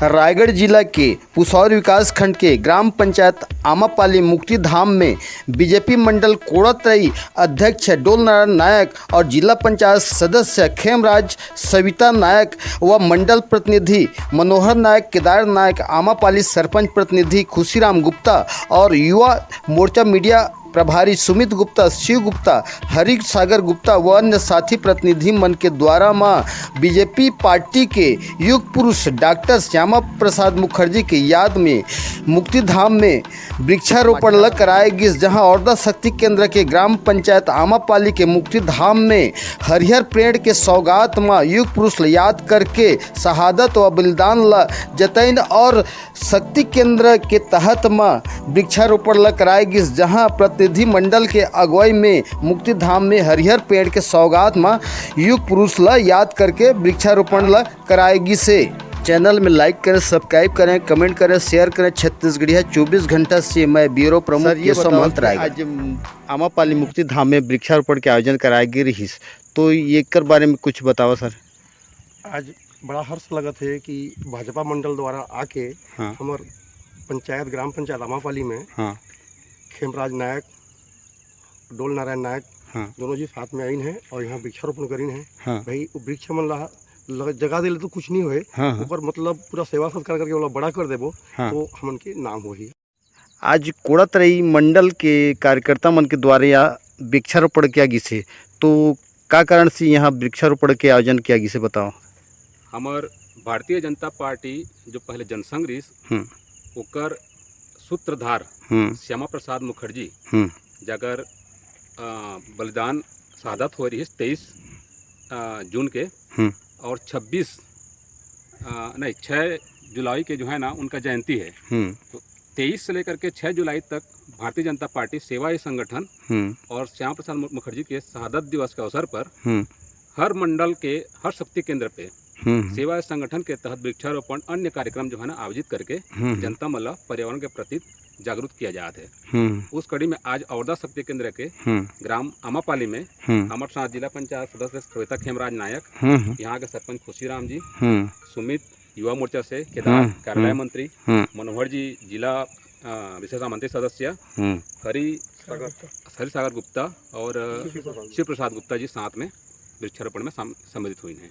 रायगढ़ जिला के पुसौर विकास खंड के ग्राम पंचायत आमापाली मुक्तिधाम में बीजेपी मंडल कोड़ातरई अध्यक्ष डोल नारायण नायक और जिला पंचायत सदस्य खेमराज सविता नायक व मंडल प्रतिनिधि मनोहर नायक, केदार नायक, आमापाली सरपंच प्रतिनिधि खुशीराम गुप्ता और युवा मोर्चा मीडिया प्रभारी सुमित गुप्ता, शिव गुप्ता, हरि सागर गुप्ता व अन्य साथी प्रतिनिधि मन के द्वारा मां बीजेपी पार्टी के युग पुरुष डॉक्टर श्यामा प्रसाद मुखर्जी की याद में मुक्तिधाम में वृक्षारोपण कराएगी, जहां औरदा शक्ति केंद्र के ग्राम पंचायत आमापाली के मुक्तिधाम में हरिहर पेड़ के सौगात मां युग पुरुष याद करके शहादत व बलिदान जतैन और शक्ति केंद्र के तहत मां वृक्षारोपण कराएगी, जहां प्रतिनिधि मंडल के अगुवाई में मुक्तिधाम में हरिहर पेड़ के सौगात मां युग पुरुष याद करके वृक्षारोपण कराएगी। से चैनल में लाइक करें, सब्सक्राइब करें, कमेंट करें, शेयर करें। छत्तीसगढ़िया 24 घंटा से मैं ब्यूरो प्रमुख केशव महंत रायगढ़। आज आमापाली मुक्तिधाम में वृक्षारोपण के आयोजन कराएगी रही, तो ये कर बारे में कुछ बताओ सर। आज बड़ा हर्ष लगत है कि भाजपा मंडल द्वारा आके हमार पंचायत ग्राम पंचायत आमापाली में खेमराज नायक, डोल नारायण नायक दोनों जी साथ में आइन हैं और यहाँ वृक्षारोपण करीन है। भाई वृक्ष मन जगह दे तो कुछ नहीं होए, ऊपर मतलब पूरा सेवा सत्कार करके वाला बड़ा कर देबो तो हमन के नाम होही। आज कोड़ातरई मंडल के कार्यकर्ता मन के द्वारा वृक्षारोपण किया गिसे, तो का कारण से यहाँ वृक्षारोपण के आयोजन किया गिसे बताओ। हमार भारतीय जनता पार्टी जो पहले जनसंघ रही ओकर सूत्रधार श्यामा प्रसाद मुखर्जी जगर बलिदान शहादत हो रही है 23 जून के और 6 जुलाई के जो है ना उनका जयंती है। तो 23 से लेकर के 6 जुलाई तक भारतीय जनता पार्टी सेवा संगठन और श्यामा प्रसाद मुखर्जी के शहादत दिवस के अवसर पर हर मंडल के हर शक्ति केंद्र पे सेवा संगठन के तहत वृक्षारोपण अन्य कार्यक्रम जो है ना आयोजित करके जनता मतलब पर्यावरण के प्रति जागरूक किया जाता है। उस कड़ी में आज औरदा शक्ति केंद्र के ग्राम आमापाली में हमारे साथ जिला पंचायत सदस्य सविता खेमराज नायक, यहाँ के सरपंच खुशीराम जी, सुमित युवा मोर्चा से, केदार कार्यालय मंत्री, मनोहर जी जिला विशेष आमंत्रित सदस्य, हरि सागर गुप्ता और शिव प्रसाद गुप्ता जी साथ में वृक्षारोपण में सम्मिलित हुई हैं।